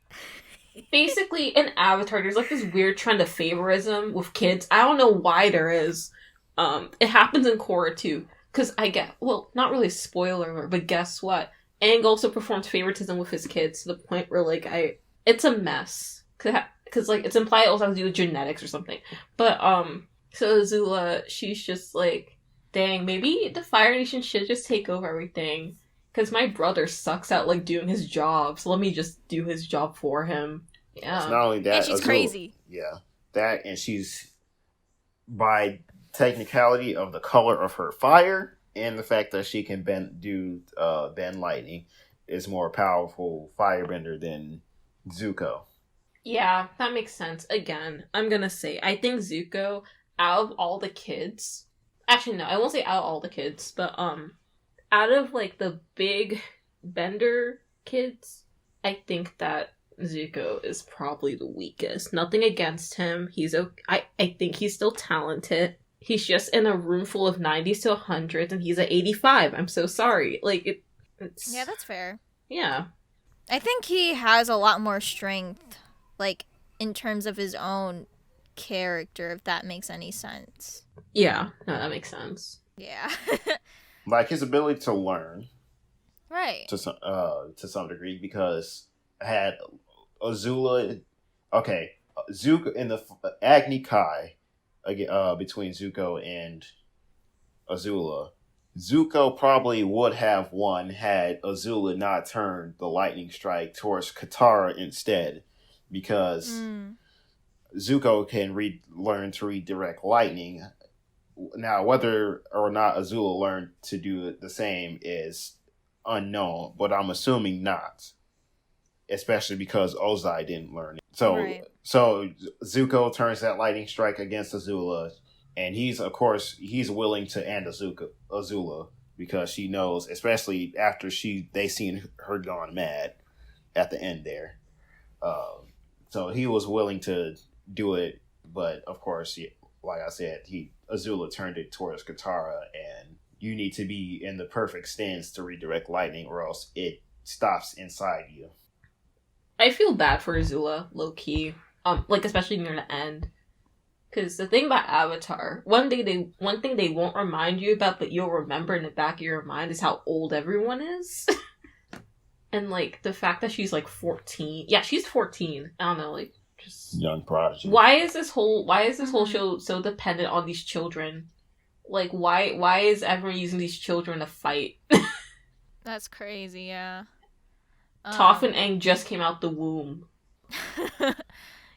Basically, in Avatar, there's this weird trend of favoritism with kids. I don't know why there is. It happens in Korra too. Because not really a spoiler alert, but guess what? Aang also performs favoritism with his kids to the point where, it's a mess. Because, it's implied it also has to do with genetics or something. But, so Azula, she's just dang, maybe the Fire Nation should just take over everything. Because my brother sucks at, doing his job, so let me just do his job for him. Yeah. It's not only that, and she's Azula, crazy. Yeah. That, and she's, by technicality of the color of her fire, and the fact that she can bend lightning, is more powerful firebender than Zuko. Yeah, that makes sense. Again, I'm gonna say, I think Zuko, out of all the kids... Actually, no, I won't say out of all the kids, but, out of, the big Bender kids, I think that Zuko is probably the weakest. Nothing against him. He's okay. I think he's still talented. He's just in a room full of 90s to 100s, and he's at 85. I'm so sorry. It's... Yeah, that's fair. Yeah. I think he has a lot more strength, in terms of his own character, if that makes any sense. Yeah, no, that makes sense. Yeah. His ability to learn. Right. To some degree, because had Azula... Okay, Zuko in the Agni Kai... between Zuko and Azula, Zuko probably would have won had Azula not turned the lightning strike towards Katara instead, because Zuko can learn to redirect lightning. Now, whether or not Azula learned to do the same is unknown, but I'm assuming not, especially because Ozai didn't learn it. So Zuko turns that lightning strike against Azula, and he's willing to end Azula because she knows, especially after they seen her gone mad at the end there. So he was willing to do it, but of course, like I said, Azula turned it towards Katara, and you need to be in the perfect stance to redirect lightning, or else it stops inside you. I feel bad for Azula, low key. Like especially near the end. Because the thing about Avatar, one thing they won't remind you about, but you'll remember in the back of your mind, is how old everyone is. And like the fact that she's like 14. Yeah, she's 14. I don't know, like just young prodigy. Why is this whole show so dependent on these children? Like why is everyone using these children to fight? That's crazy, yeah. Toph and Aang just came out the womb.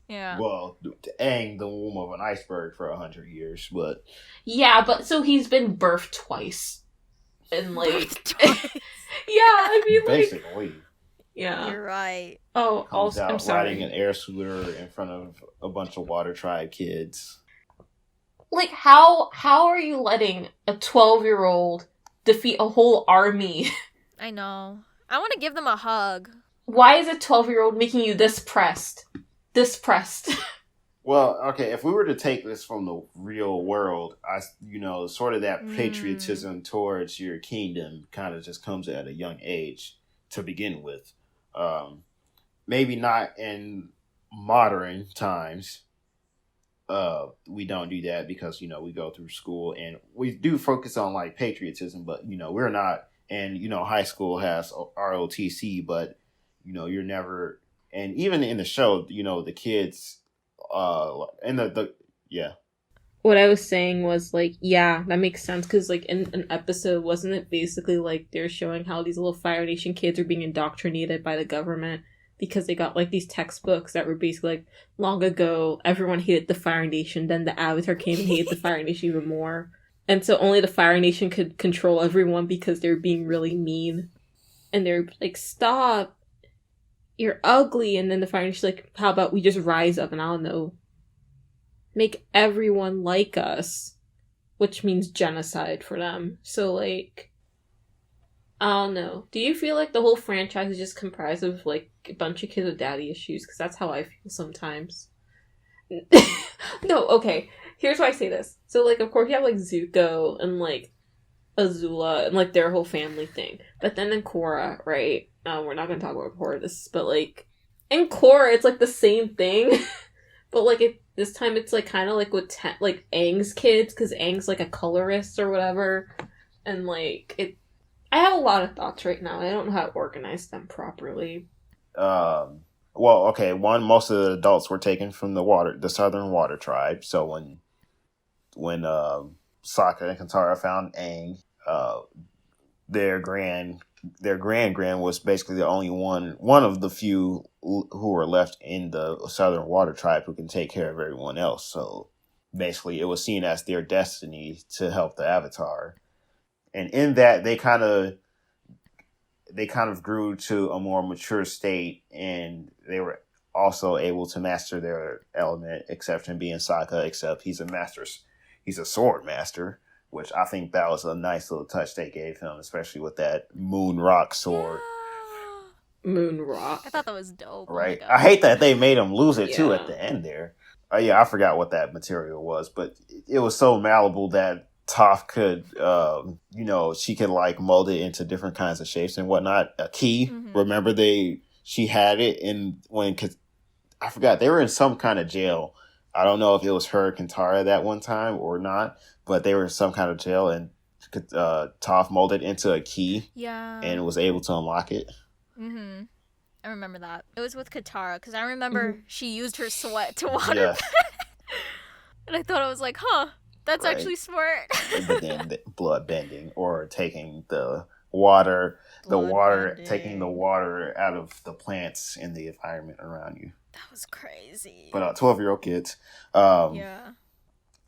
Yeah. Well, Aang, the womb of an iceberg for 100 years, but yeah, but so he's been birthed twice, and like, yeah, I mean, like, basically, yeah, you're right. Oh, comes also, out I'm sorry. riding an air scooter in front of a bunch of Water Tribe kids. Like, how are you letting a 12-year-old defeat a whole army? I know. I want to give them a hug. Why is a 12-year-old making you this pressed? Well, okay, if we were to take this from the real world, sort of that patriotism towards your kingdom kind of just comes at a young age to begin with. Maybe not in modern times. We don't do that because, we go through school and we do focus on like patriotism, but, we're not, and, high school has ROTC, but, you're never, and even in the show, the kids, and yeah. What I was saying was like, yeah, that makes sense because like in an episode, wasn't it basically like they're showing how these little Fire Nation kids are being indoctrinated by the government because they got like these textbooks that were basically like long ago everyone hated the Fire Nation, then the Avatar came and hated the Fire Nation even more, and so only the Fire Nation could control everyone because they're being really mean, and they're like, stop. You're ugly, and then the Fire Nation's like, how about we just rise up and I don't know, make everyone like us, which means genocide for them. So like, I don't know. Do you feel like the whole franchise is just comprised of like a bunch of kids with daddy issues? Because that's how I feel sometimes. No, okay. Here's why I say this. So like, of course you have like Zuko and like Azula and like their whole family thing, but then in Korra, right? We're not gonna talk about Korra but like in Korra it's like the same thing, but like this time it's like kind of like with like Aang's kids, because Aang's like a colorist or whatever, and like I have a lot of thoughts right now. I don't know how to organize them properly. Well, okay. One, most of the adults were taken from the Southern Water Tribe. So when Sokka and Katara found Aang, their grand was basically the only one of the few who were left in the Southern Water Tribe who can take care of everyone else. So basically it was seen as their destiny to help the Avatar. And in that they kind of grew to a more mature state, and they were also able to master their element, except him being Sokka, except he's a sword master. Which I think that was a nice little touch they gave him, especially with that Moon Rock sword. Yeah. Moon Rock. I thought that was dope. Right? Oh I hate that they made him lose it too at the end there. Yeah, I forgot what that material was, but it was so malleable that Toph could, she could like mold it into different kinds of shapes and whatnot. A key. Mm-hmm. Remember she had it I forgot, they were in some kind of jail. I don't know if it was her and Katara that one time or not, but they were in some kind of jail, and Toph molded into a key, and was able to unlock it. Mm-hmm. I remember that. It was with Katara, because I remember she used her sweat to water. And I thought it was like, that's actually smart. But then blood bending, or taking the water, taking the water out of the plants in the environment around you. That was crazy. But 12-year-old kids.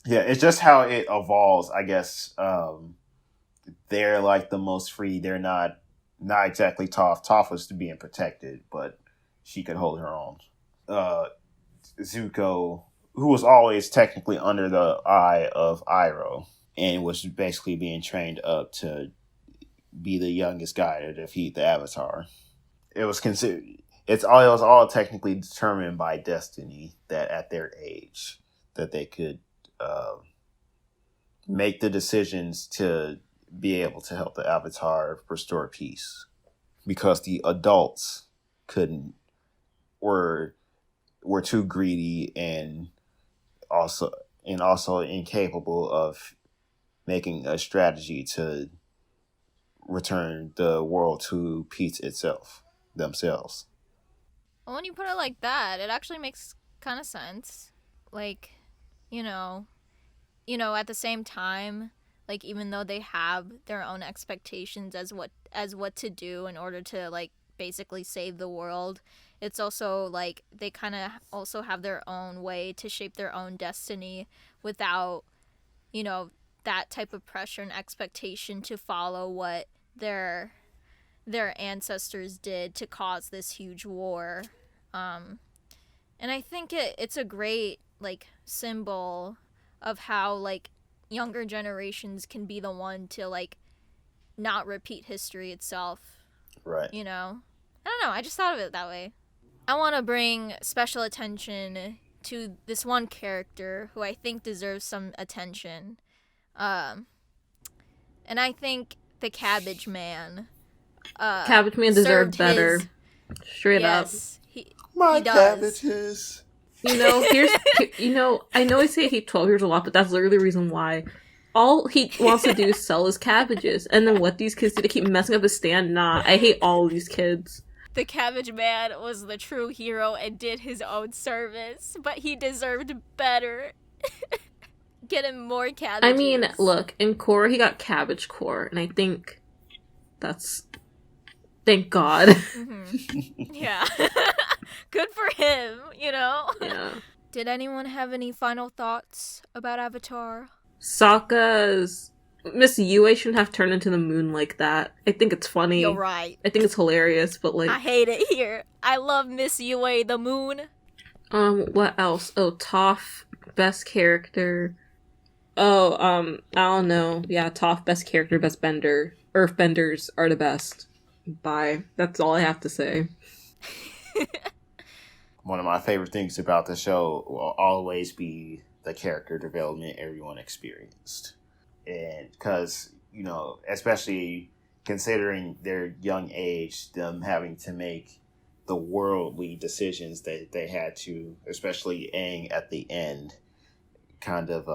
Yeah, it's just how it evolves, I guess. They're like the most free. They're not exactly Toph. Toph was being protected, but she could hold her own. Zuko, who was always technically under the eye of Iroh, and was basically being trained up to be the youngest guy to defeat the Avatar. It was all technically determined by destiny, that at their age that they could make the decisions to be able to help the Avatar restore peace, because the adults couldn't were were too greedy also and also incapable of making a strategy to return the world to peace itself themselves. Well, when you put it like that, it actually makes kind of sense. Like, you know, at the same time, like even though they have their own expectations as what to do in order to like basically save the world, it's also like they kind of also have their own way to shape their own destiny without, you know, that type of pressure and expectation to follow what their their ancestors did to cause this huge war. Um, and I think it's a great like symbol of how like younger generations can be the one to like not repeat history itself. Right. You know, I don't know. I just thought of it that way. I want to bring special attention to this one character who I think deserves some attention. Um, and I think the Cabbage Man. Cabbage Man deserved better. Straight up. Yes, My he does. cabbages. Here's I know I say I hate 12 years a lot, but that's literally the reason why. All he wants to do is sell his cabbages, and then what these kids do to keep messing up his stand? Nah, I hate all of these kids. The Cabbage Man was the true hero and did his own service, but he deserved better. Get him more cabbages. I mean, look, in core he got cabbage core, and I think that's thank God. Mm-hmm. Yeah. Good for him, you know? Yeah. Did anyone have any final thoughts about Avatar? Sokka's Miss Yue shouldn't have turned into the moon like that. I think it's funny. You're right. I think it's hilarious, but like I hate it here. I love Miss Yue the moon. What else? Oh, Toph, best character. Oh, I don't know. Yeah, Toph, best character, best bender. Earthbenders are the best. Bye. That's all I have to say. One of my favorite things about the show will always be the character development everyone experienced. And because, you know, especially considering their young age, them having to make the worldly decisions that they had to, especially Aang at the end, kind of,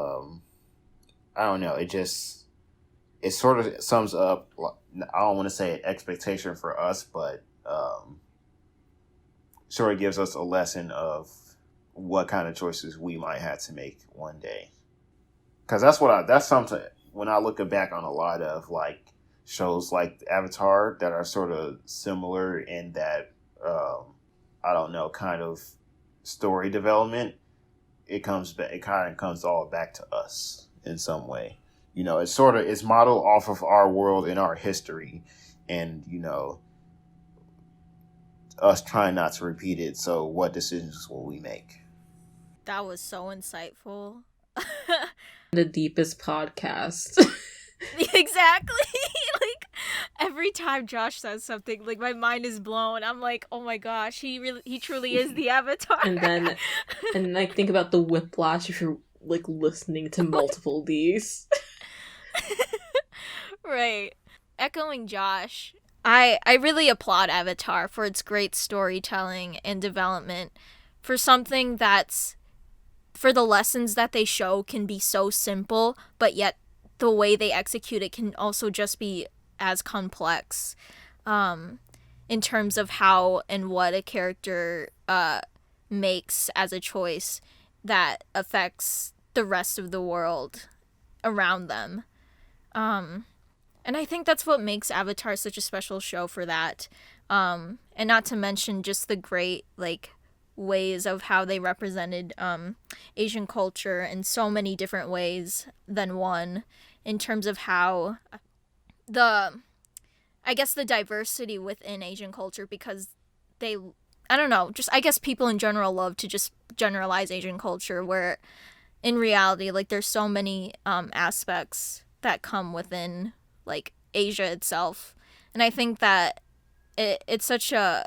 I don't know, it sort of sums up, I don't want to say an expectation for us, but sort of gives us a lesson of what kind of choices we might have to make one day. Because that's something, when I look back on a lot of like shows like Avatar that are sort of similar in that, I don't know, kind of story development, it kind of comes all back to us in some way. You know, it's modeled off of our world and our history, and you know, us trying not to repeat it. So what decisions will we make? That was so insightful. The deepest podcast. Exactly. Like every time Josh says something, like my mind is blown. I'm like, oh my gosh, he truly is the Avatar. and I think about the whiplash if you're like listening to multiple of these. Right. Echoing Josh, I really applaud Avatar for its great storytelling and development for something that's for the lessons that they show can be so simple, but yet the way they execute it can also just be as complex in terms of how and what a character makes as a choice that affects the rest of the world around them. And I think that's what makes Avatar such a special show for that. And not to mention just the great like ways of how they represented Asian culture in so many different ways than one, in terms of how the diversity within Asian culture, because I don't know, just I guess people in general love to just generalize Asian culture, where in reality like there's so many aspects that come within like Asia itself. And I think that it's such a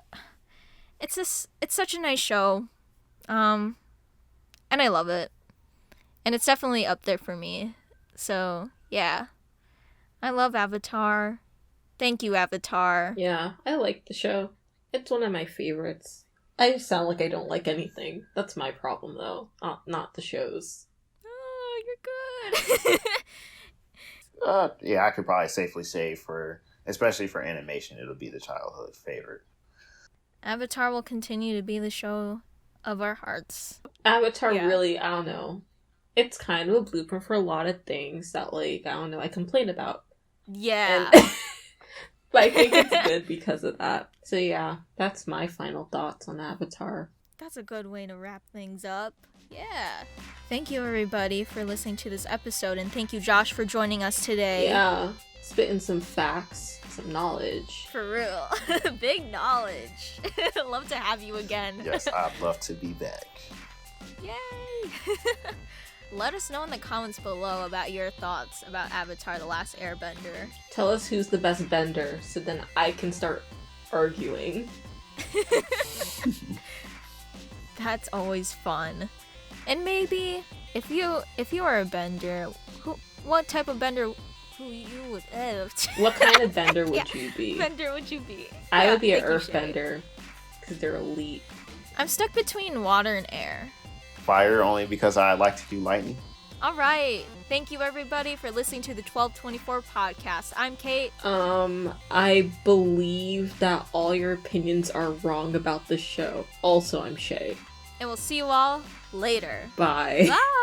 nice show, and I love it, and it's definitely up there for me. So yeah, I love Avatar. Thank you, Avatar. Yeah, I like the show. It's one of my favorites. I just sound like I don't like anything. That's my problem, though. Not the shows. Oh, you're good. Yeah, I could probably safely say especially for animation, it'll be the childhood favorite. Avatar will continue to be the show of our hearts. Avatar Yeah. really, I don't know. It's kind of a blueprint for a lot of things that, like, I don't know, I complain about. Yeah. And but I think it's good because of that. So yeah, that's my final thoughts on Avatar. That's a good way to wrap things up. Yeah. Thank you, everybody, for listening to this episode, and thank you, Josh, for joining us today. Yeah, spitting some facts, some knowledge. For real. Big knowledge. Love to have you again. Yes, I'd love to be back. Yay! Let us know in the comments below about your thoughts about Avatar: The Last Airbender. Tell us who's the best bender, so then I can start arguing. That's always fun. And maybe if you are a bender, what type of bender What kind of bender would Yeah. you be? bender would you be? I Yeah, would be an thank you, earth Shay. bender because they're elite. I'm stuck between water and air. Fire only because I like to do lightning. All right. Thank you, everybody, for listening to the 1224 podcast. I'm Kate. I believe that all your opinions are wrong about the show. Also, I'm Shay. And we'll see you all later. Bye. Bye.